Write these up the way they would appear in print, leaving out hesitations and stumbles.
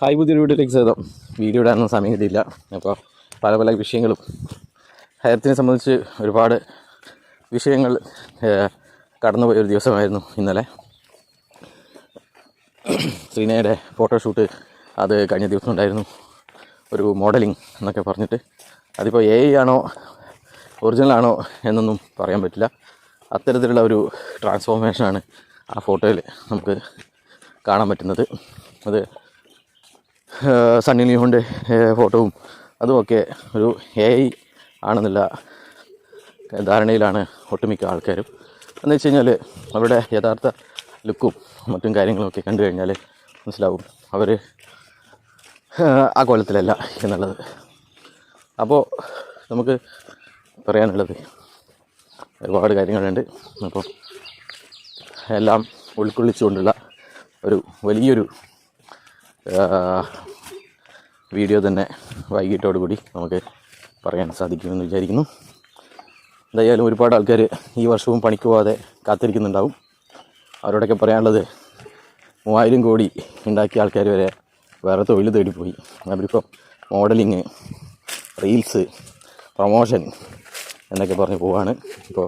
Hi, പുതിയൊരു വീഡിയോയിലേക്ക് സ്വാഗതം. വീഡിയോ ഇടാനൊന്നും സമയം കിട്ടിയില്ല. അപ്പോൾ പല വിഷയങ്ങളും ഹയർത്തിനെ സംബന്ധിച്ച് ഒരുപാട് വിഷയങ്ങൾ കടന്നുപോയൊരു ദിവസമായിരുന്നു ഇന്നലെ. ശ്രീനയുടെ ഫോട്ടോഷൂട്ട് അത് കഴിഞ്ഞ ദിവസം ഉണ്ടായിരുന്നു. ഒരു മോഡലിംഗ് എന്നൊക്കെ പറഞ്ഞിട്ട് അതിപ്പോൾ AI ആണോ ഒറിജിനലാണോ എന്നൊന്നും പറയാൻ പറ്റില്ല. അത്തരത്തിലുള്ള ഒരു ട്രാൻസ്ഫോർമേഷനാണ് ആ ഫോട്ടോയിൽ നമുക്ക് കാണാൻ പറ്റുന്നത്. അത് സണ്ണി ലിയോണിൻ്റെ ഫോട്ടോവും അതുമൊക്കെ ഒരു AI ആണെന്നുള്ള ധാരണയിലാണ് ഒട്ടുമിക്ക ആൾക്കാരും. എന്ന് വെച്ച് കഴിഞ്ഞാൽ അവരുടെ യഥാർത്ഥ ലുക്കും മറ്റും കാര്യങ്ങളൊക്കെ കണ്ടു കഴിഞ്ഞാൽ മനസ്സിലാവും അവർ ആ കോലത്തിലല്ല എന്നുള്ളത്. അപ്പോൾ നമുക്ക് പറയാനുള്ളത് ഒരുപാട് കാര്യങ്ങളുണ്ട്. അപ്പോൾ എല്ലാം ഉൾക്കൊള്ളിച്ചുകൊണ്ടുള്ള ഒരു വലിയൊരു വീഡിയോ തന്നെ വൈകിട്ടോടുകൂടി നമുക്ക് പറയാൻ സാധിക്കുമെന്ന് വിചാരിക്കുന്നു. എന്തായാലും ഒരുപാട് ആൾക്കാർ ഈ വർഷവും പണിക്ക് പോകാതെ കാത്തിരിക്കുന്നുണ്ടാവും. അവരോടൊക്കെ പറയാനുള്ളത് 3000 കോടി ഉണ്ടാക്കിയ ആൾക്കാർ വരെ വേറെ തൊഴിൽ തേടിപ്പോയി. അവരിപ്പോൾ മോഡലിങ്, റീൽസ്, പ്രൊമോഷൻ എന്നൊക്കെ പറഞ്ഞ് പോവാണ്. ഇപ്പോൾ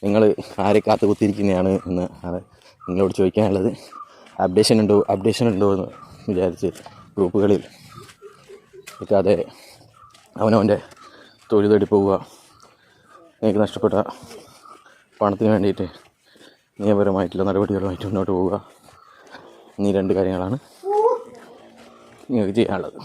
നിങ്ങൾ ആരെ കാത്തു കുത്തിയിരിക്കുന്നതാണ് എന്ന് ആണ് നിങ്ങളോട് ചോദിക്കാനുള്ളത്. അപ്ഡേഷൻ ഉണ്ടോ എന്ന് വിചാരിച്ച് ഗ്രൂപ്പുകളിൽ നിൽക്കാതെ അവനവൻ്റെ തൊഴിൽ തേടി പോവുക. എനിക്ക് നഷ്ടപ്പെട്ട പണത്തിന് വേണ്ടിയിട്ട് നിയമപരമായിട്ടുള്ള നടപടികളുമായിട്ട് മുന്നോട്ട് പോവുക. എന്നീ 2 കാര്യങ്ങളാണ് നിങ്ങൾക്ക് ചെയ്യാനുള്ളത്.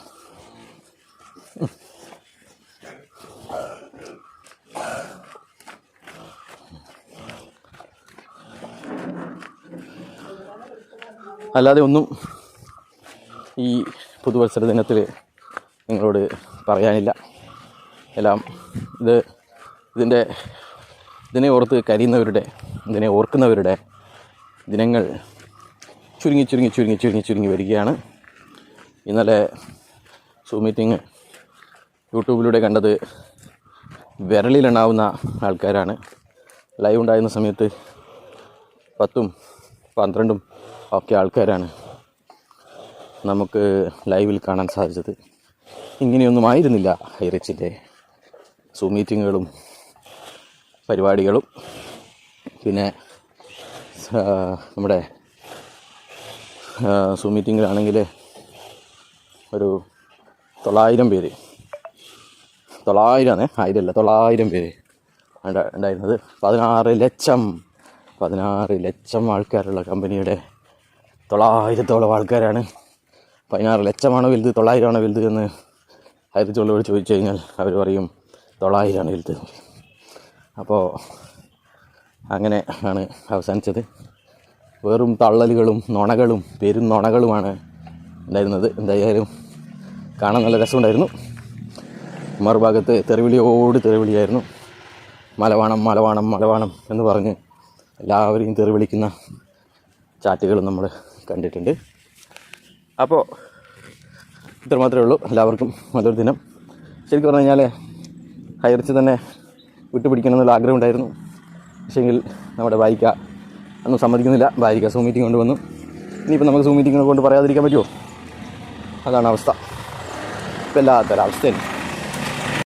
അല്ലാതെ ഒന്നും ഈ പുതുവത്സര ദിനത്തിൽ നിങ്ങളോട് പറയാനില്ല. എല്ലാം ഇതിനെ ഓർത്ത് കരിയുന്നവരുടെ, ഇതിനെ ഓർക്കുന്നവരുടെ ദിനങ്ങൾ ചുരുങ്ങി വരികയാണ്. ഇന്നലെ സൂം മീറ്റിംഗ് യൂട്യൂബിലൂടെ കണ്ടത് വിരലിലെണ്ണാവുന്ന ആൾക്കാരാണ്. ലൈവ് ഉണ്ടായിരുന്ന സമയത്ത് 10ഉം 12ഉം ഒക്കെ ആൾക്കാരാണ് നമുക്ക് ലൈവിൽ കാണാൻ സാധിച്ചത്. ഇങ്ങനെയൊന്നും ആയിരുന്നില്ല ഹൈറിച്ചിൻ്റെ സൂം മീറ്റിങ്ങുകളും പരിപാടികളും. പിന്നെ നമ്മുടെ സൂം മീറ്റിങ്ങിലാണെങ്കിൽ ഒരു 900 പേര്, 900 പേര് ഉണ്ടായിരുന്നത്. 16 ലക്ഷം ആൾക്കാരുള്ള കമ്പനിയുടെ 900ഓളം ആൾക്കാരാണ്. 16 ലക്ഷമാണോ വലുത് 900 ആണോ വലുത് എന്ന് ഹൈറിച്ചുള്ളവരോട് ചോദിച്ചു കഴിഞ്ഞാൽ അവർ പറയും 900 ആണ് വലുത്. അപ്പോൾ അങ്ങനെ ആണ് അവസാനിച്ചത്. വെറും തള്ളലുകളും പെരും നുണകളുമാണ് ഉണ്ടായിരുന്നത്. എന്തായാലും കാണാൻ നല്ല രസമുണ്ടായിരുന്നു. മറുഭാഗത്ത് തെറിവിളിയായിരുന്നു. മലവാണം എന്ന് പറഞ്ഞ് എല്ലാവരെയും തെറിവിളിക്കുന്ന ചാറ്റുകളും നമ്മൾ കണ്ടിട്ടുണ്ട്. അപ്പോൾ ഇത്രമാത്രമേ ഉള്ളൂ. എല്ലാവർക്കും നല്ലൊരു ദിനം. ശരിക്കും പറഞ്ഞു കഴിഞ്ഞാൽ ഹൈറിച്ച് തന്നെ വിട്ടുപിടിക്കണം എന്നുള്ള ആഗ്രഹം ഉണ്ടായിരുന്നു. പക്ഷേങ്കിൽ നമ്മുടെ ഭാര്യയ്ക്ക ഒന്നും സമ്മതിക്കുന്നില്ല. ഭാര്യയ്ക്ക സൂം മീറ്റിംഗ് കൊണ്ടുവന്നു. ഇനിയിപ്പോൾ നമുക്ക് സൂം മീറ്റിംഗ് കൊണ്ട് പറയാതിരിക്കാൻ പറ്റുമോ? അതാണ് അവസ്ഥ. ഇപ്പം എല്ലാത്തൊരവസ്ഥയാണ്.